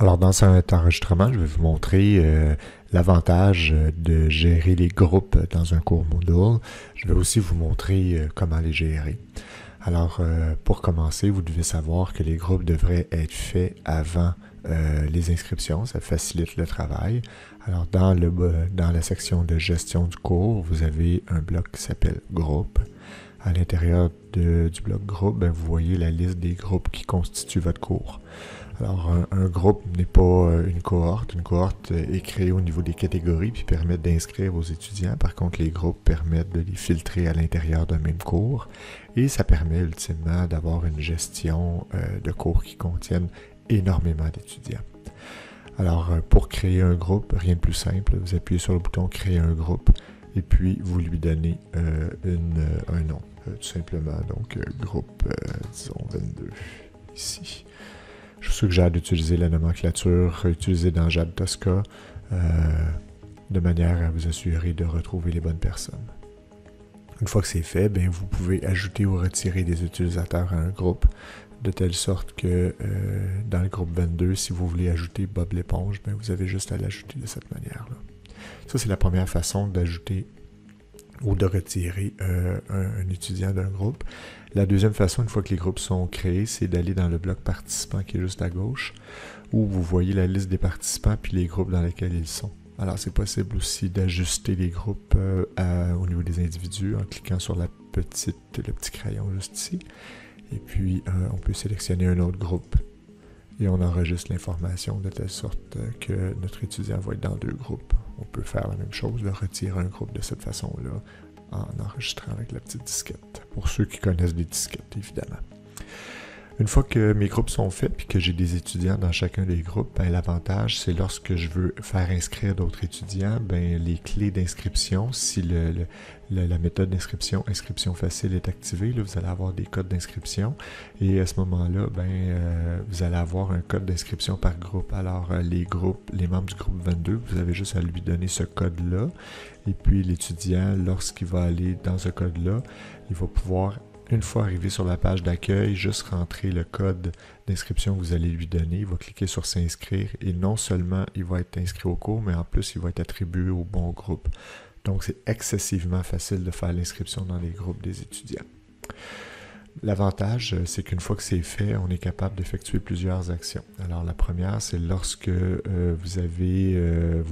Alors, dans cet enregistrement, je vais vous montrer l'avantage de gérer les groupes dans un cours Moodle. Je vais aussi vous montrer comment les gérer. Alors, pour commencer, vous devez savoir que les groupes devraient être faits avant les inscriptions. Ça facilite le travail. Alors, dans la section de gestion du cours, vous avez un bloc qui s'appelle groupe. À l'intérieur du bloc groupe, vous voyez la liste des groupes qui constituent votre cours. Alors, un groupe n'est pas une cohorte. Une cohorte est créée au niveau des catégories puis permet d'inscrire aux étudiants. Par contre, les groupes permettent de les filtrer à l'intérieur d'un même cours et ça permet ultimement d'avoir une gestion de cours qui contiennent énormément d'étudiants. Alors, pour créer un groupe, rien de plus simple. Vous appuyez sur le bouton « Créer un groupe » et puis vous lui donnez un nom, tout simplement. Donc, groupe, disons 22, ici. Je vous suggère d'utiliser la nomenclature utilisée dans JAD Tosca de manière à vous assurer de retrouver les bonnes personnes. Une fois que c'est fait, vous pouvez ajouter ou retirer des utilisateurs à un groupe de telle sorte que dans le groupe 22, si vous voulez ajouter Bob l'éponge, vous avez juste à l'ajouter de cette manière-là. Ça, c'est la première façon d'ajouter ou de retirer un étudiant d'un groupe. La deuxième façon, une fois que les groupes sont créés, c'est d'aller dans le bloc participants qui est juste à gauche, où vous voyez la liste des participants puis les groupes dans lesquels ils sont. Alors, c'est possible aussi d'ajuster les groupes au niveau des individus en cliquant sur le petit crayon juste ici. Et puis, on peut sélectionner un autre groupe et on enregistre l'information de telle sorte que notre étudiant va être dans deux groupes. On peut faire la même chose, retirer un groupe de cette façon-là en enregistrant avec la petite disquette. Pour ceux qui connaissent des disquettes, évidemment. Une fois que mes groupes sont faits et que j'ai des étudiants dans chacun des groupes, l'avantage, c'est lorsque je veux faire inscrire d'autres étudiants, les clés d'inscription, si la méthode d'inscription, inscription facile est activée, là, vous allez avoir des codes d'inscription et à ce moment-là, vous allez avoir un code d'inscription par groupe. Alors, les membres du groupe 22, vous avez juste à lui donner ce code-là et puis l'étudiant, lorsqu'il va aller dans ce code-là, il va pouvoir, une fois arrivé sur la page d'accueil, juste rentrer le code d'inscription que vous allez lui donner. Il va cliquer sur s'inscrire et non seulement il va être inscrit au cours, mais en plus il va être attribué au bon groupe. Donc c'est excessivement facile de faire l'inscription dans les groupes des étudiants. L'avantage, c'est qu'une fois que c'est fait, on est capable d'effectuer plusieurs actions. Alors la première, c'est lorsque vous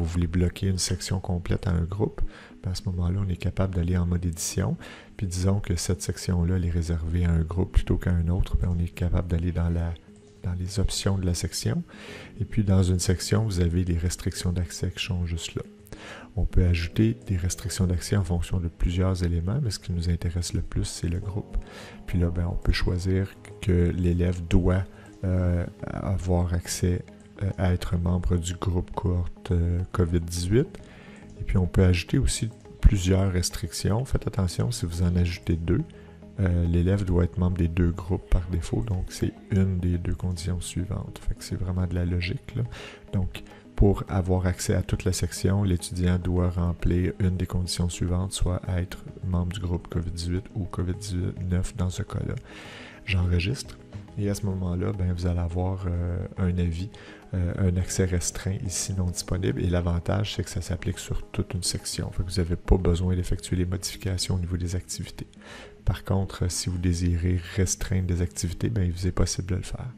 voulez bloquer une section complète à un groupe, à ce moment-là, on est capable d'aller en mode édition. Puis disons que cette section-là, elle est réservée à un groupe plutôt qu'à un autre, on est capable d'aller dans les options de la section. Et puis dans une section, vous avez les restrictions d'accès qui sont juste là. On peut ajouter des restrictions d'accès en fonction de plusieurs éléments, mais ce qui nous intéresse le plus, c'est le groupe. Puis là, on peut choisir que l'élève doit avoir accès à être membre du groupe cohorte COVID-18. Et puis on peut ajouter aussi plusieurs restrictions. Faites attention, si vous en ajoutez deux, l'élève doit être membre des deux groupes par défaut, donc c'est une des deux conditions suivantes. Fait que c'est vraiment de la logique, là. Donc, pour avoir accès à toute la section, l'étudiant doit remplir une des conditions suivantes, soit être membre du groupe COVID-18 ou COVID-19 dans ce cas-là. J'enregistre et à ce moment-là, vous allez avoir un avis, un accès restreint ici non disponible et l'avantage, c'est que ça s'applique sur toute une section. Fait que vous n'avez pas besoin d'effectuer les modifications au niveau des activités. Par contre, si vous désirez restreindre des activités, il vous est possible de le faire.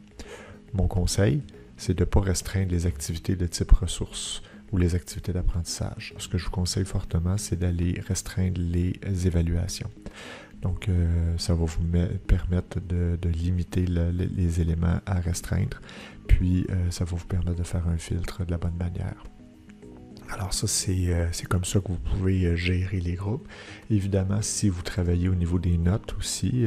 Mon conseil, c'est de ne pas restreindre les activités de type ressources ou les activités d'apprentissage. Ce que je vous conseille fortement, c'est d'aller restreindre les évaluations. Donc, ça va vous permettre de limiter les éléments à restreindre, puis ça va vous permettre de faire un filtre de la bonne manière. Alors ça, c'est comme ça que vous pouvez gérer les groupes. Évidemment, si vous travaillez au niveau des notes aussi,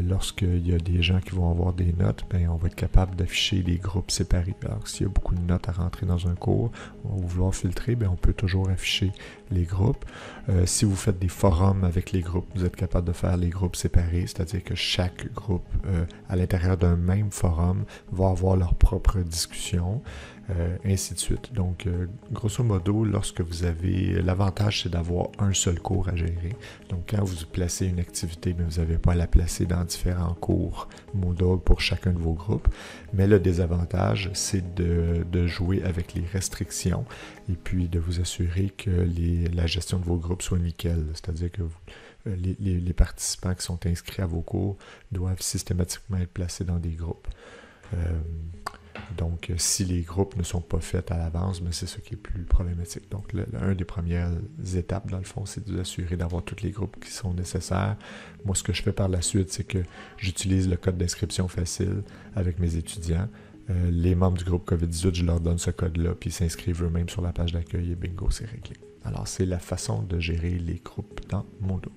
lorsqu'il y a des gens qui vont avoir des notes, on va être capable d'afficher les groupes séparés. Alors s'il y a beaucoup de notes à rentrer dans un cours, on va vouloir filtrer, on peut toujours afficher les groupes. Si vous faites des forums avec les groupes, vous êtes capable de faire les groupes séparés, c'est-à-dire que chaque groupe à l'intérieur d'un même forum va avoir leur propre discussion. ainsi de suite. Donc, grosso modo, lorsque vous avez... L'avantage, c'est d'avoir un seul cours à gérer. Donc, quand vous placez une activité, mais vous n'avez pas à la placer dans différents cours Moodle pour chacun de vos groupes. Mais le désavantage, c'est de jouer avec les restrictions et puis de vous assurer que la gestion de vos groupes soit nickel. C'est-à-dire que les participants qui sont inscrits à vos cours doivent systématiquement être placés dans des groupes. Donc, si les groupes ne sont pas faits à l'avance, ben c'est ce qui est plus problématique. Donc, une des premières étapes, dans le fond, c'est de vous assurer d'avoir tous les groupes qui sont nécessaires. Moi, ce que je fais par la suite, c'est que j'utilise le code d'inscription facile avec mes étudiants. Les membres du groupe COVID-18, je leur donne ce code-là, puis ils s'inscrivent eux-mêmes sur la page d'accueil et bingo, c'est réglé. Alors, c'est la façon de gérer les groupes dans Moodle.